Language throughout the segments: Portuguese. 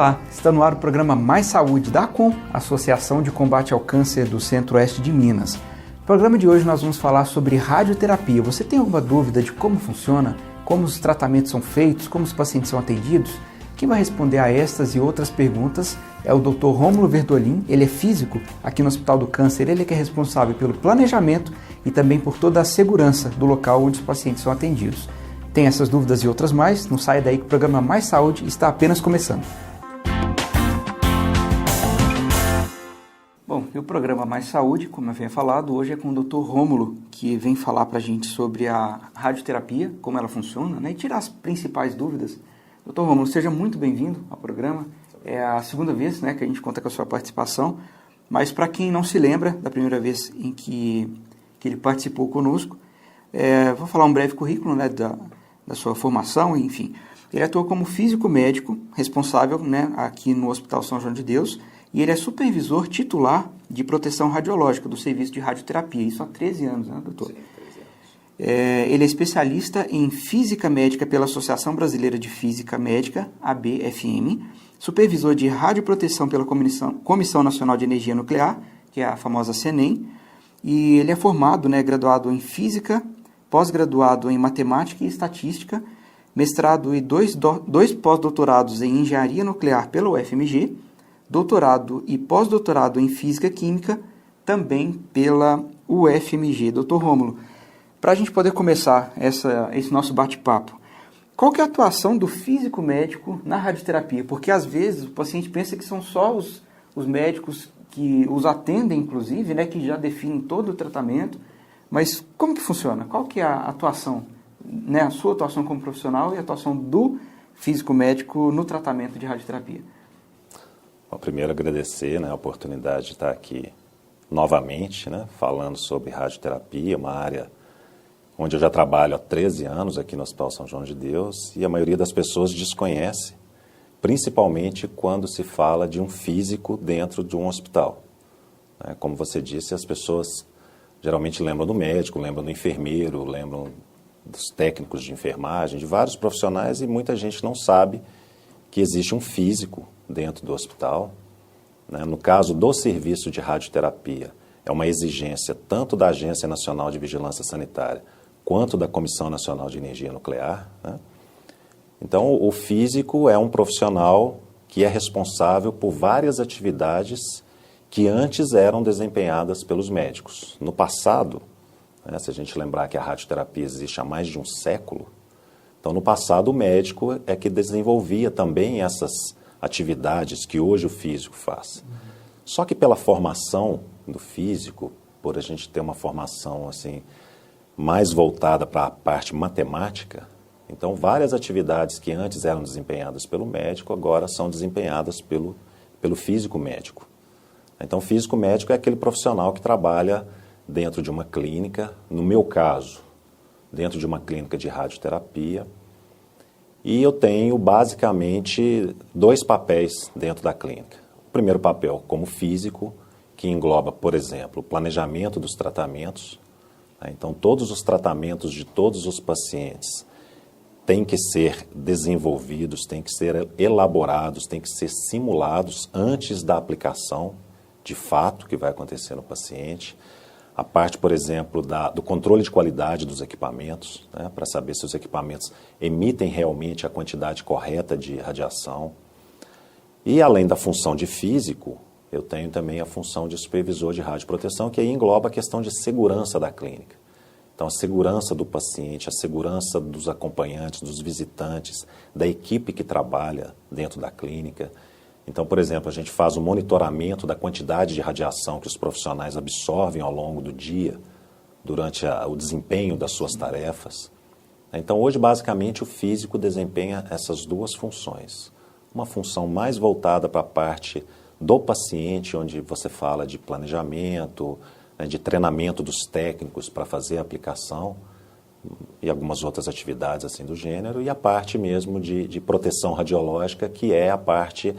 Olá, está no ar o programa Mais Saúde da ACOM, Associação de Combate ao Câncer do Centro-Oeste de Minas. No programa de hoje nós vamos falar sobre radioterapia. Você tem alguma dúvida de como funciona, como os tratamentos são feitos, como os pacientes são atendidos? Quem vai responder a estas e outras perguntas é o Dr. Rômulo Verdolin. Ele é físico aqui no Hospital do Câncer, ele é que é responsável pelo planejamento e também por toda a segurança do local onde os pacientes são atendidos. Tem essas dúvidas e outras mais? Não saia daí que o programa Mais Saúde está apenas começando. Bom, e o programa Mais Saúde, como eu havia falado, hoje é com o Dr. Rômulo, que vem falar para a gente sobre a radioterapia, como ela funciona, né, e tirar as principais dúvidas. Dr. Rômulo, seja muito bem-vindo ao programa. É a segunda vez, né, que a gente conta com a sua participação, mas para quem não se lembra da primeira vez em que ele participou conosco, vou falar um breve currículo, né, da sua formação, enfim. Ele atua como físico médico responsável, né, aqui no Hospital São João de Deus, e ele é supervisor titular de proteção radiológica do serviço de radioterapia, isso há 13 anos, né, doutor? Sim, 13 anos. Ele é especialista em física médica pela Associação Brasileira de Física Médica, ABFM, supervisor de radioproteção pela Comissão Nacional de Energia Nuclear, que é a famosa CENEM, e ele é formado, né, graduado em física, pós-graduado em matemática e estatística, mestrado e dois pós-doutorados em engenharia nuclear pela UFMG, doutorado e pós-doutorado em física química, também pela UFMG. Dr. Rômulo, para a gente poder começar esse nosso bate-papo, qual que é a atuação do físico médico na radioterapia? Porque às vezes o paciente pensa que são só os médicos que os atendem, inclusive, né, que já definem todo o tratamento, mas como que funciona? Qual que é a atuação, né, a sua atuação como profissional e a atuação do físico médico no tratamento de radioterapia? Bom, primeiro agradecer, né, a oportunidade de estar aqui novamente, né, falando sobre radioterapia, uma área onde eu já trabalho há 13 anos aqui no Hospital São João de Deus, e a maioria das pessoas desconhece, principalmente quando se fala de um físico dentro de um hospital. Como você disse, as pessoas geralmente lembram do médico, lembram do enfermeiro, lembram dos técnicos de enfermagem, de vários profissionais, e muita gente não sabe que existe um físico dentro do hospital. No caso do serviço de radioterapia, é uma exigência tanto da Agência Nacional de Vigilância Sanitária quanto da Comissão Nacional de Energia Nuclear. Então, o físico é um profissional que é responsável por várias atividades que antes eram desempenhadas pelos médicos. No passado, se a gente lembrar que a radioterapia existe há mais de um século, então no passado o médico é que desenvolvia também essas atividades que hoje o físico faz. Só que pela formação do físico, por a gente ter uma formação assim mais voltada para a parte matemática, então várias atividades que antes eram desempenhadas pelo médico agora são desempenhadas pelo físico médico. Então, o físico médico é aquele profissional que trabalha dentro de uma clínica, no meu caso, dentro de uma clínica de radioterapia, e eu tenho basicamente 2 papéis dentro da clínica. O primeiro papel como físico, que engloba, por exemplo, o planejamento dos tratamentos. Então, todos os tratamentos de todos os pacientes têm que ser desenvolvidos, têm que ser elaborados, têm que ser simulados antes da aplicação de fato que vai acontecer no paciente. A parte, por exemplo, do controle de qualidade dos equipamentos, para saber se os equipamentos emitem realmente a quantidade correta de radiação. E além da função de físico, eu tenho também a função de supervisor de radioproteção, que aí engloba a questão de segurança da clínica. Então, a segurança do paciente, a segurança dos acompanhantes, dos visitantes, da equipe que trabalha dentro da clínica. Então, por exemplo, a gente faz o monitoramento da quantidade de radiação que os profissionais absorvem ao longo do dia, durante o desempenho das suas tarefas. Então, hoje, basicamente, o físico desempenha essas 2 funções. Uma função mais voltada para a parte do paciente, onde você fala de planejamento, de treinamento dos técnicos para fazer a aplicação e algumas outras atividades assim do gênero, e a parte mesmo de proteção radiológica, que é a parte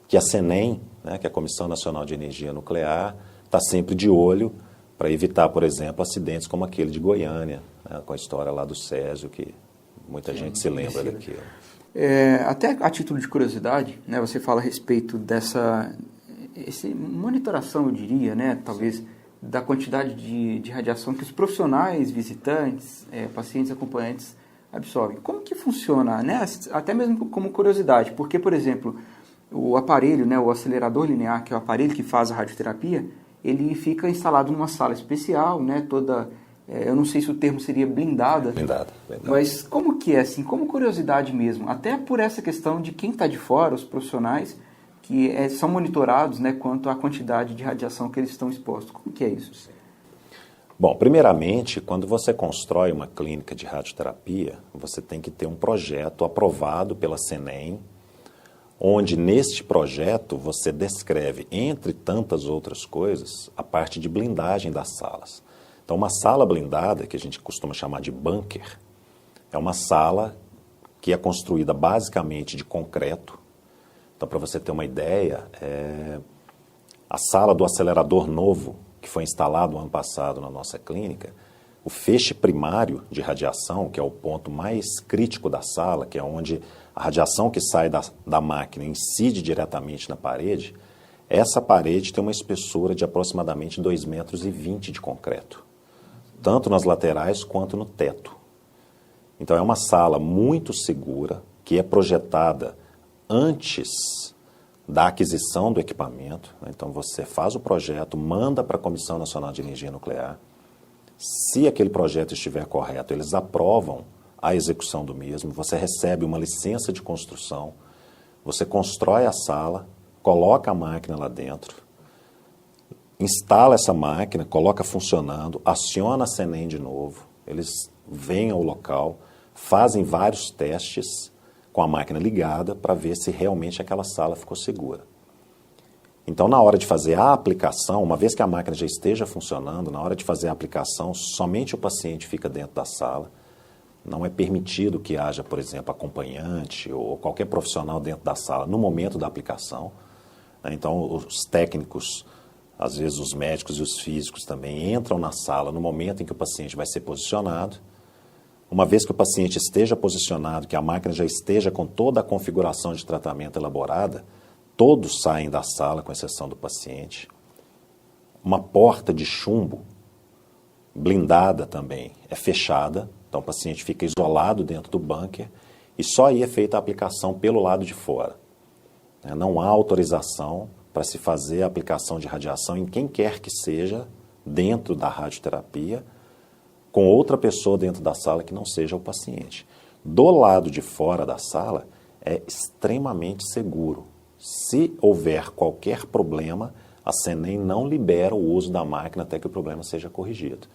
que a CENEM, que é a Comissão Nacional de Energia Nuclear, está sempre de olho para evitar, por exemplo, acidentes como aquele de Goiânia, com a história lá do Césio, que muita gente se lembra daquilo. Até a título de curiosidade, né, você fala a respeito essa monitoração, eu diria, né, talvez, da quantidade de radiação que os profissionais, visitantes, pacientes acompanhantes absorvem. Como que funciona, né, até mesmo como curiosidade? Porque, por exemplo, o aparelho, né, o acelerador linear, que é o aparelho que faz a radioterapia, ele fica instalado numa sala especial, né, eu não sei se o termo seria blindada. Blindada. Mas como que é, assim, como curiosidade mesmo, até por essa questão de quem está de fora, os profissionais, que são monitorados, né, quanto à quantidade de radiação que eles estão expostos. Como que é isso? Bom, primeiramente, quando você constrói uma clínica de radioterapia, você tem que ter um projeto aprovado pela CNEM, onde neste projeto você descreve, entre tantas outras coisas, a parte de blindagem das salas. Então, uma sala blindada, que a gente costuma chamar de bunker, é uma sala que é construída basicamente de concreto. Então, para você ter uma ideia, a sala do acelerador novo, que foi instalado no ano passado na nossa clínica, o feixe primário de radiação, que é o ponto mais crítico da sala, que é onde a radiação que sai da máquina incide diretamente na parede, essa parede tem uma espessura de aproximadamente 2,20 metros de concreto, tanto nas laterais quanto no teto. Então é uma sala muito segura, que é projetada antes da aquisição do equipamento. Então você faz o projeto, manda para a Comissão Nacional de Energia Nuclear. Se aquele projeto estiver correto, eles aprovam a execução do mesmo, você recebe uma licença de construção, você constrói a sala, coloca a máquina lá dentro, instala essa máquina, coloca funcionando, aciona a CNEM de novo, eles vêm ao local, fazem vários testes com a máquina ligada para ver se realmente aquela sala ficou segura. Então, na hora de fazer a aplicação, uma vez que a máquina já esteja funcionando, na hora de fazer a aplicação, somente o paciente fica dentro da sala. Não é permitido que haja, por exemplo, acompanhante ou qualquer profissional dentro da sala no momento da aplicação. Então, os técnicos, às vezes os médicos e os físicos também entram na sala no momento em que o paciente vai ser posicionado. Uma vez que o paciente esteja posicionado, que a máquina já esteja com toda a configuração de tratamento elaborada, todos saem da sala, com exceção do paciente. Uma porta de chumbo blindada também é fechada, então o paciente fica isolado dentro do bunker e só aí é feita a aplicação pelo lado de fora. Não há autorização para se fazer a aplicação de radiação em quem quer que seja dentro da radioterapia, com outra pessoa dentro da sala que não seja o paciente. Do lado de fora da sala é extremamente seguro. Se houver qualquer problema, a CNEM não libera o uso da máquina até que o problema seja corrigido.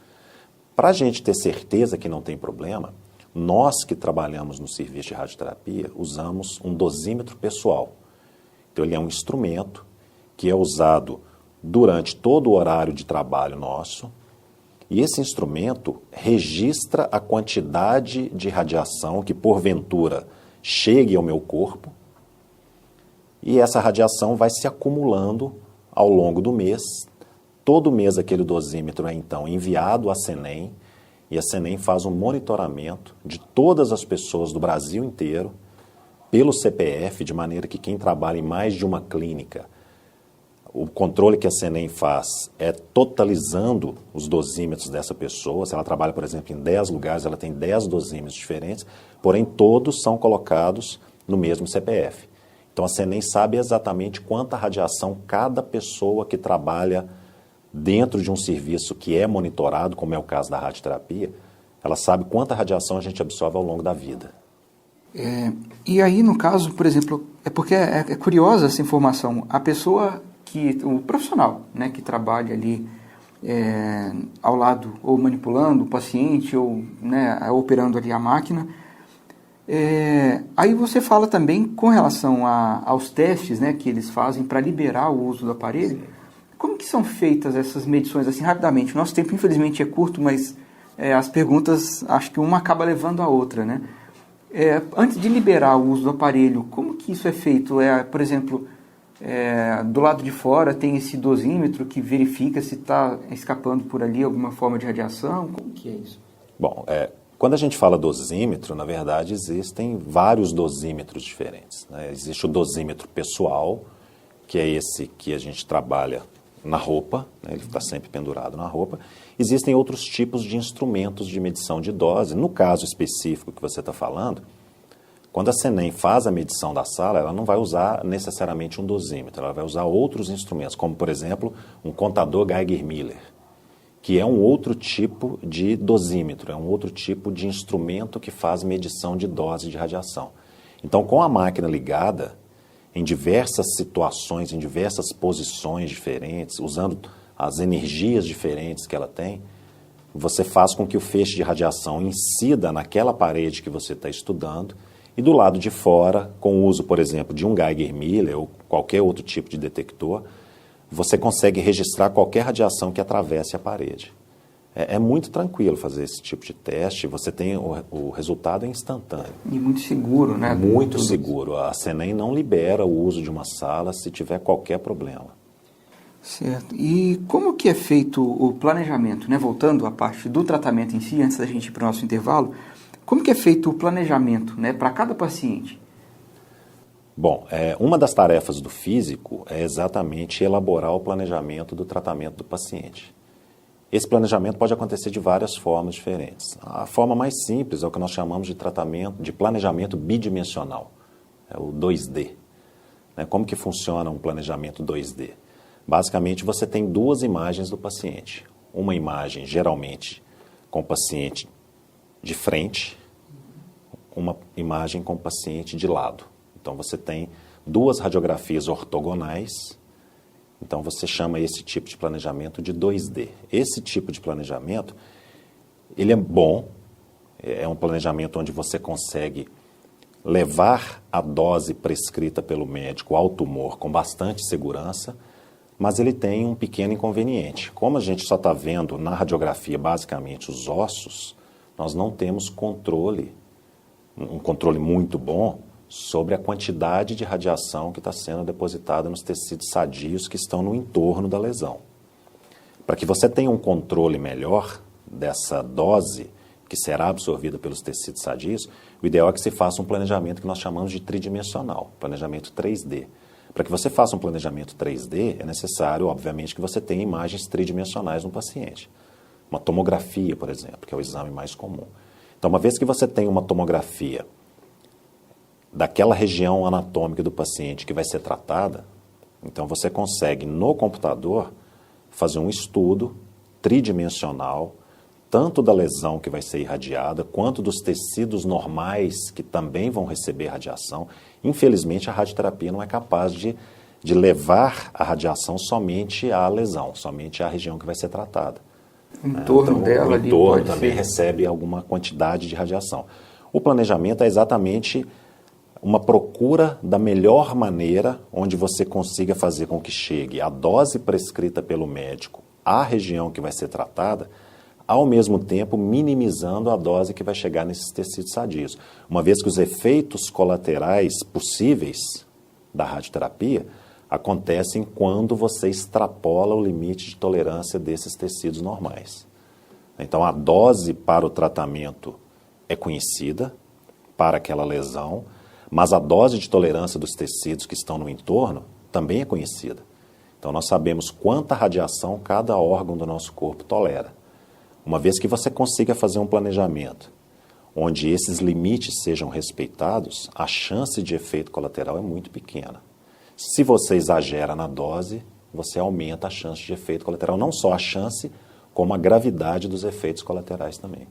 Para a gente ter certeza que não tem problema, nós que trabalhamos no serviço de radioterapia usamos um dosímetro pessoal. Então ele é um instrumento que é usado durante todo o horário de trabalho nosso, e esse instrumento registra a quantidade de radiação que porventura chegue ao meu corpo, e essa radiação vai se acumulando ao longo do mês. Todo mês aquele dosímetro é então enviado à CNEM, e a CNEM faz um monitoramento de todas as pessoas do Brasil inteiro pelo CPF, de maneira que quem trabalha em mais de uma clínica, o controle que a CNEM faz é totalizando os dosímetros dessa pessoa. Se ela trabalha, por exemplo, em 10 lugares, ela tem 10 dosímetros diferentes, porém todos são colocados no mesmo CPF. Então a CNEM sabe exatamente quanta radiação cada pessoa que trabalha dentro de um serviço que é monitorado, como é o caso da radioterapia, ela sabe quanta radiação a gente absorve ao longo da vida. E aí, no caso, por exemplo, porque é curiosa essa informação, o profissional, né, que trabalha ali ao lado, ou manipulando o paciente, ou, né, operando ali a máquina, aí você fala também com relação aos testes, né, que eles fazem para liberar o uso do aparelho. Como que são feitas essas medições, assim, rapidamente? O nosso tempo, infelizmente, é curto, mas as perguntas, acho que uma acaba levando a outra, né? Antes de liberar o uso do aparelho, como que isso é feito? Por exemplo, do lado de fora tem esse dosímetro que verifica se está escapando por ali alguma forma de radiação? Como que é isso? Bom, Quando a gente fala dosímetro, na verdade, existem vários dosímetros diferentes, né? Existe o dosímetro pessoal, que é esse que a gente trabalha na roupa, né? Ele está sempre pendurado na roupa. Existem outros tipos de instrumentos de medição de dose. No caso específico que você está falando, quando a CENEM faz a medição da sala, ela não vai usar necessariamente um dosímetro, ela vai usar outros instrumentos, como, por exemplo, um contador Geiger-Miller, que é um outro tipo de dosímetro, é um outro tipo de instrumento que faz medição de dose de radiação. Então, com a máquina ligada, em diversas situações, em diversas posições diferentes, usando as energias diferentes que ela tem, você faz com que o feixe de radiação incida naquela parede que você está estudando e do lado de fora, com o uso, por exemplo, de um Geiger-Miller ou qualquer outro tipo de detector, você consegue registrar qualquer radiação que atravesse a parede. É muito tranquilo fazer esse tipo de teste, você tem o resultado instantâneo. E muito seguro, né? Muito seguro. A CENEM não libera o uso de uma sala se tiver qualquer problema. Certo. E como que é feito o planejamento, né? Voltando à parte do tratamento em si, antes da gente ir para o nosso intervalo, como que é feito o planejamento, né, para cada paciente? Bom, uma das tarefas do físico é exatamente elaborar o planejamento do tratamento do paciente. Esse planejamento pode acontecer de várias formas diferentes. A forma mais simples é o que nós chamamos de planejamento bidimensional, é o 2D. Como que funciona um planejamento 2D? Basicamente, você tem duas imagens do paciente. Uma imagem, geralmente, com o paciente de frente, uma imagem com o paciente de lado. Então, você tem duas radiografias ortogonais. Então, você chama esse tipo de planejamento de 2D. Esse tipo de planejamento, ele é bom, é um planejamento onde você consegue levar a dose prescrita pelo médico ao tumor com bastante segurança, mas ele tem um pequeno inconveniente. Como a gente só está vendo na radiografia, basicamente, os ossos, nós não temos um controle muito bom sobre a quantidade de radiação que está sendo depositada nos tecidos sadios que estão no entorno da lesão. Para que você tenha um controle melhor dessa dose que será absorvida pelos tecidos sadios, o ideal é que se faça um planejamento que nós chamamos de tridimensional, planejamento 3D. Para que você faça um planejamento 3D, é necessário, obviamente, que você tenha imagens tridimensionais no paciente. Uma tomografia, por exemplo, que é o exame mais comum. Então, uma vez que você tem uma tomografia daquela região anatômica do paciente que vai ser tratada, então você consegue, no computador, fazer um estudo tridimensional, tanto da lesão que vai ser irradiada, quanto dos tecidos normais que também vão receber radiação. Infelizmente, a radioterapia não é capaz de levar a radiação somente à lesão, somente à região que vai ser tratada. O entorno dela o ali entorno pode também ser. recebe alguma quantidade de radiação. O planejamento é exatamente uma procura da melhor maneira onde você consiga fazer com que chegue a dose prescrita pelo médico à região que vai ser tratada, ao mesmo tempo minimizando a dose que vai chegar nesses tecidos sadios. Uma vez que os efeitos colaterais possíveis da radioterapia acontecem quando você extrapola o limite de tolerância desses tecidos normais. Então, a dose para o tratamento é conhecida para aquela lesão, mas a dose de tolerância dos tecidos que estão no entorno também é conhecida. Então, nós sabemos quanta radiação cada órgão do nosso corpo tolera. Uma vez que você consiga fazer um planejamento onde esses limites sejam respeitados, a chance de efeito colateral é muito pequena. Se você exagera na dose, você aumenta a chance de efeito colateral. Não só a chance, como a gravidade dos efeitos colaterais também.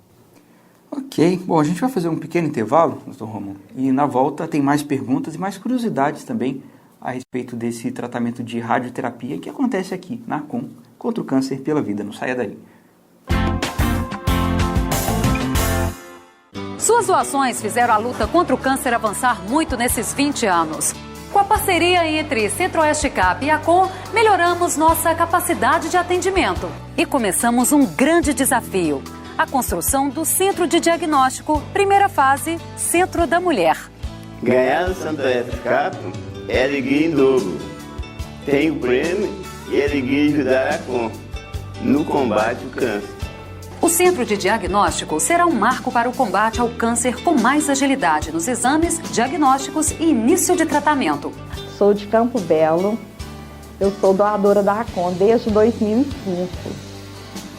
Ok. Bom, a gente vai fazer um pequeno intervalo, Dr. Romulo, e na volta tem mais perguntas e mais curiosidades também a respeito desse tratamento de radioterapia que acontece aqui na ACOM contra o câncer pela vida. Não saia daí. Suas doações fizeram a luta contra o câncer avançar muito nesses 20 anos. Com a parceria entre Centro-Oeste Cap e ACOM, melhoramos nossa capacidade de atendimento e começamos um grande desafio: a construção do Centro de Diagnóstico, primeira fase, Centro da Mulher. Ganhar no Centro-Oeste Cap é alegria em dobro. Tem o prêmio e alegria de ajudar a ACOM no combate ao câncer. O Centro de Diagnóstico será um marco para o combate ao câncer com mais agilidade nos exames, diagnósticos e início de tratamento. Sou de Campo Belo, eu sou doadora da ACON desde 2005.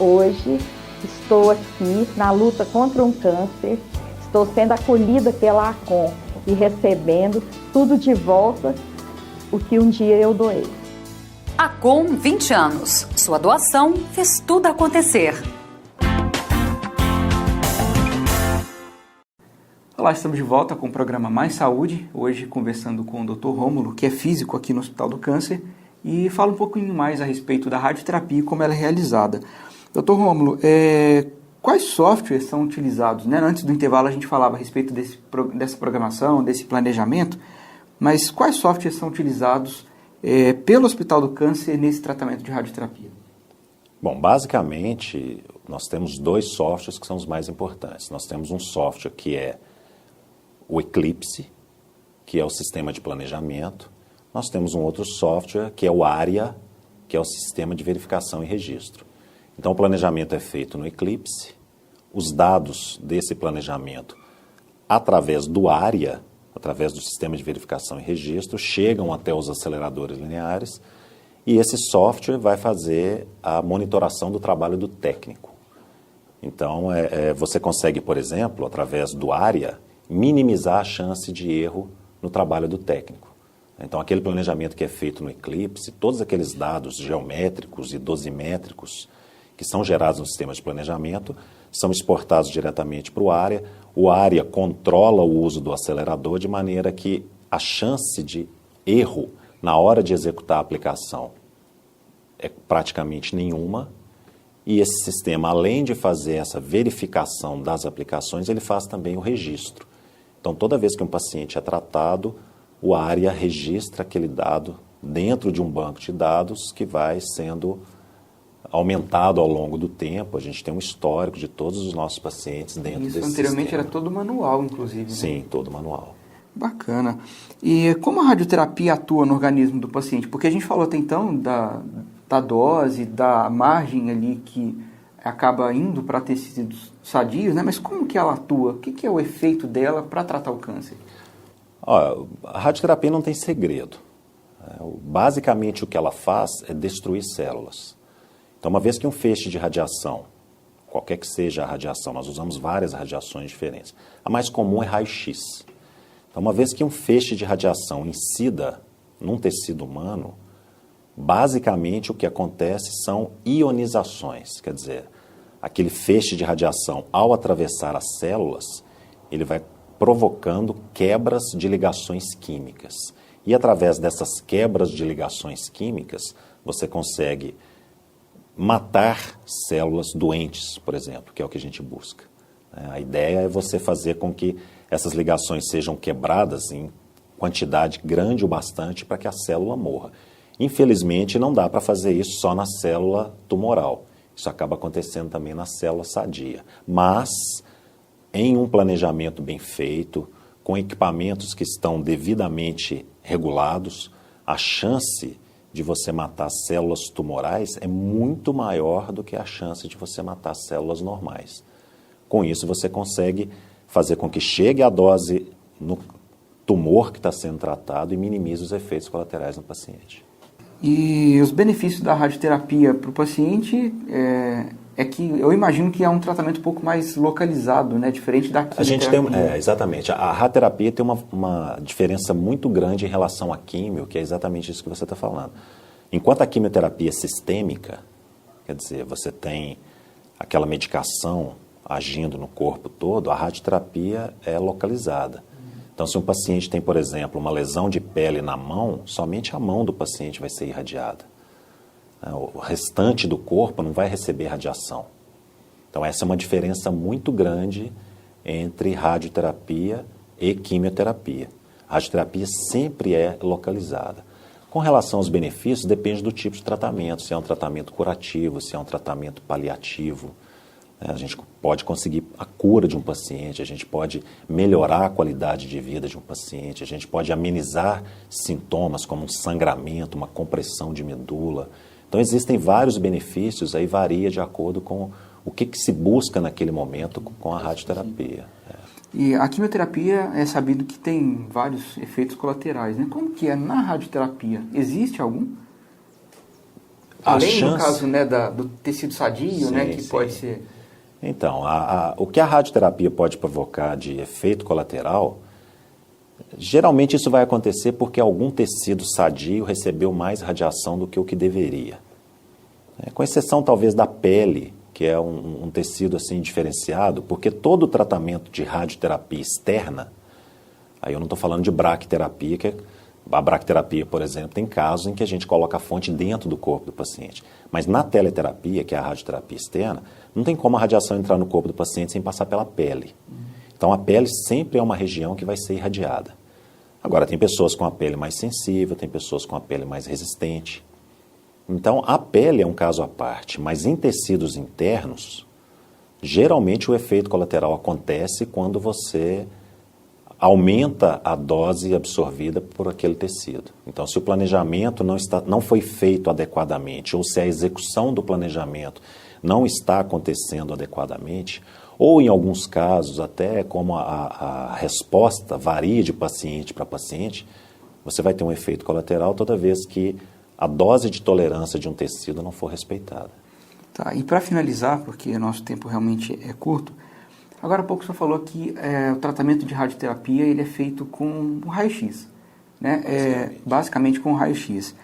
Hoje estou aqui na luta contra um câncer, estou sendo acolhida pela ACON e recebendo tudo de volta o que um dia eu doei. ACON 20 anos. Sua doação fez tudo acontecer. Olá, estamos de volta com o programa Mais Saúde, hoje conversando com o Dr. Rômulo, que é físico aqui no Hospital do Câncer, e fala um pouquinho mais a respeito da radioterapia e como ela é realizada. Dr. Rômulo, quais softwares são utilizados? Né? Antes do intervalo a gente falava a respeito dessa programação, desse planejamento, mas quais softwares são utilizados pelo Hospital do Câncer nesse tratamento de radioterapia? Bom, basicamente, nós temos dois softwares que são os mais importantes. Nós temos um software que é o Eclipse, que é o sistema de planejamento. Nós temos um outro software, que é o ARIA, que é o sistema de verificação e registro. Então, o planejamento é feito no Eclipse. Os dados desse planejamento, através do ARIA, através do sistema de verificação e registro, chegam até os aceleradores lineares e esse software vai fazer a monitoração do trabalho do técnico. Então, você consegue, por exemplo, através do ARIA, minimizar a chance de erro no trabalho do técnico. Então, aquele planejamento que é feito no Eclipse, todos aqueles dados geométricos e dosimétricos que são gerados no sistema de planejamento, são exportados diretamente para o ARIA. O ARIA controla o uso do acelerador de maneira que a chance de erro na hora de executar a aplicação é praticamente nenhuma. E esse sistema, além de fazer essa verificação das aplicações, ele faz também o registro. Então, toda vez que um paciente é tratado, o ARIA registra aquele dado dentro de um banco de dados que vai sendo aumentado ao longo do tempo. A gente tem um histórico de todos os nossos pacientes dentro desse sistema. Isso anteriormente era todo manual, inclusive. Né? Sim, todo manual. Bacana. E como a radioterapia atua no organismo do paciente? Porque a gente falou até então da dose, da margem ali que acaba indo para tecidos sadios, né? Mas como que ela atua? O que é o efeito dela para tratar o câncer? A radioterapia não tem segredo. Basicamente o que ela faz é destruir células. Então, uma vez que um feixe de radiação, qualquer que seja a radiação, nós usamos várias radiações diferentes. A mais comum é raio-x. Então, uma vez que um feixe de radiação incida num tecido humano, basicamente o que acontece são ionizações. Quer dizer, aquele feixe de radiação, ao atravessar as células, ele vai provocando quebras de ligações químicas. E através dessas quebras de ligações químicas, você consegue matar células doentes, por exemplo, que é o que a gente busca. A ideia é você fazer com que essas ligações sejam quebradas em quantidade grande o bastante para que a célula morra. Infelizmente, não dá para fazer isso só na célula tumoral. Isso acaba acontecendo também na célula sadia. Mas, em um planejamento bem feito, com equipamentos que estão devidamente regulados, a chance de você matar células tumorais é muito maior do que a chance de você matar células normais. Com isso, você consegue fazer com que chegue a dose no tumor que está sendo tratado e minimize os efeitos colaterais no paciente. E os benefícios da radioterapia para o paciente é que eu imagino que é um tratamento um pouco mais localizado, né? Diferente da quimioterapia. A gente tem, exatamente. A radioterapia tem uma diferença muito grande em relação à químio, que é exatamente isso que você está falando. Enquanto a quimioterapia é sistêmica, quer dizer, você tem aquela medicação agindo no corpo todo, a radioterapia é localizada. Então, se um paciente tem, por exemplo, uma lesão de pele na mão, somente a mão do paciente vai ser irradiada. O restante do corpo não vai receber radiação. Então, essa é uma diferença muito grande entre radioterapia e quimioterapia. A radioterapia sempre é localizada. Com relação aos benefícios, depende do tipo de tratamento, se é um tratamento curativo, se é um tratamento paliativo. A gente pode conseguir a cura de um paciente, a gente pode melhorar a qualidade de vida de um paciente, a gente pode amenizar sintomas como um sangramento, uma compressão de medula. Então, existem vários benefícios, aí varia de acordo com o que se busca naquele momento com a radioterapia. E a quimioterapia é sabido que tem vários efeitos colaterais, né? Como que é na radioterapia? Existe algum? Além, no caso, né, do tecido sadio, sim, né, que sim. Pode ser... Então, o que a radioterapia pode provocar de efeito colateral, geralmente isso vai acontecer porque algum tecido sadio recebeu mais radiação do que o que deveria. Com exceção, talvez, da pele, que é um tecido assim diferenciado, porque todo o tratamento de radioterapia externa, aí eu não estou falando de braquiterapia, que a braquiterapia, por exemplo, tem casos em que a gente coloca a fonte dentro do corpo do paciente. Mas na teleterapia, que é a radioterapia externa, não tem como a radiação entrar no corpo do paciente sem passar pela pele. Então a pele sempre é uma região que vai ser irradiada. Agora, tem pessoas com a pele mais sensível, tem pessoas com a pele mais resistente. Então, a pele é um caso à parte, mas em tecidos internos, geralmente o efeito colateral acontece quando você aumenta a dose absorvida por aquele tecido. Então, se o planejamento não foi feito adequadamente, ou se a execução do planejamento não está acontecendo adequadamente, ou em alguns casos, até como a resposta varia de paciente para paciente, você vai ter um efeito colateral toda vez que a dose de tolerância de um tecido não for respeitada. Tá, e para finalizar, porque o nosso tempo realmente é curto, agora há pouco você falou que o tratamento de radioterapia ele é feito com o raio-x, né? Basicamente com o raio-x.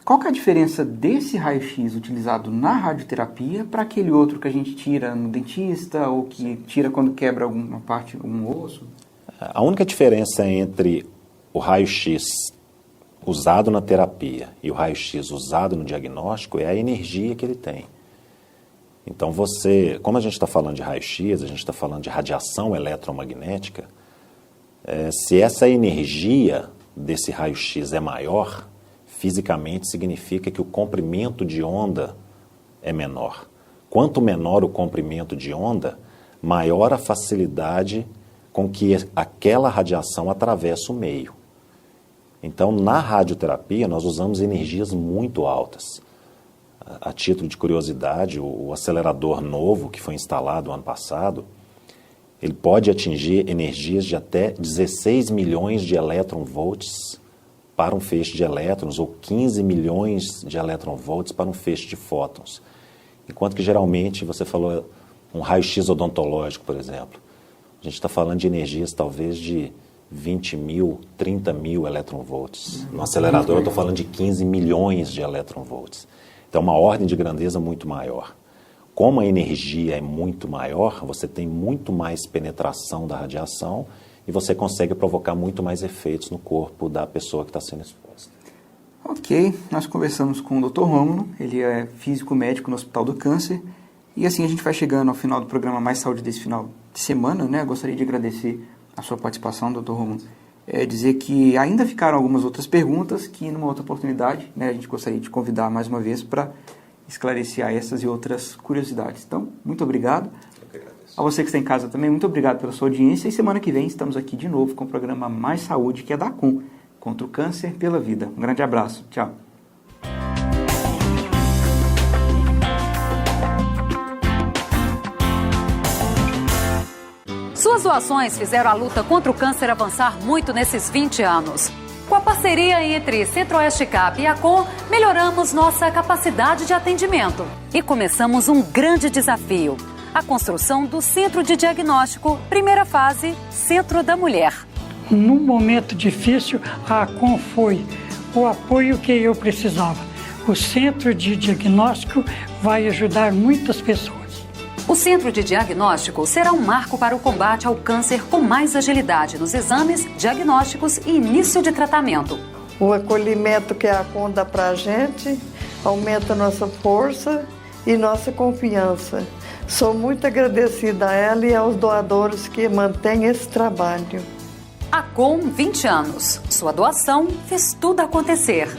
Qual que é a diferença desse raio-x utilizado na radioterapia para aquele outro que a gente tira no dentista ou que tira quando quebra alguma parte, algum osso? A única diferença entre o raio-x usado na terapia e o raio-x usado no diagnóstico é a energia que ele tem. Então como a gente está falando de raio-x, a gente está falando de radiação eletromagnética, se essa energia desse raio-x é maior, fisicamente significa que o comprimento de onda é menor. Quanto menor o comprimento de onda, maior a facilidade com que aquela radiação atravessa o meio. Então, na radioterapia, nós usamos energias muito altas. A título de curiosidade, o acelerador novo que foi instalado ano passado, ele pode atingir energias de até 16 milhões de elétron-volts para um feixe de elétrons ou 15 milhões de elétron-volts para um feixe de fótons. Enquanto que, geralmente, você falou um raio-x odontológico, por exemplo. A gente está falando de energias, talvez, de 20 mil, 30 mil elétron-volts. No acelerador, eu estou falando de 15 milhões de elétron-volts. Então, uma ordem de grandeza muito maior. Como a energia é muito maior, você tem muito mais penetração da radiação e você consegue provocar muito mais efeitos no corpo da pessoa que está sendo exposta. Ok, nós conversamos com o Dr. Rômulo, ele é físico-médico no Hospital do Câncer, e assim a gente vai chegando ao final do programa Mais Saúde desse final de semana, né? Eu gostaria de agradecer a sua participação, Dr. Rômulo. Dizer que ainda ficaram algumas outras perguntas que numa outra oportunidade, né, a gente gostaria de convidar mais uma vez para esclarecer essas e outras curiosidades. Então, muito obrigado. Eu que agradeço. A você que está em casa também, muito obrigado pela sua audiência. E semana que vem estamos aqui de novo com o programa Mais Saúde, que é da ACOM, contra o câncer pela vida. Um grande abraço. Tchau. Suas doações fizeram a luta contra o câncer avançar muito nesses 20 anos. Com a parceria entre Centro-Oeste Cap e ACOM, melhoramos nossa capacidade de atendimento e começamos um grande desafio: a construção do Centro de Diagnóstico, primeira fase, Centro da Mulher. Num momento difícil, a ACOM foi o apoio que eu precisava. O Centro de Diagnóstico vai ajudar muitas pessoas. O Centro de Diagnóstico será um marco para o combate ao câncer com mais agilidade nos exames, diagnósticos e início de tratamento. O acolhimento que a ACOM dá para a gente aumenta nossa força e nossa confiança. Sou muito agradecida a ela e aos doadores que mantêm esse trabalho. ACOM 20 anos. Sua doação fez tudo acontecer.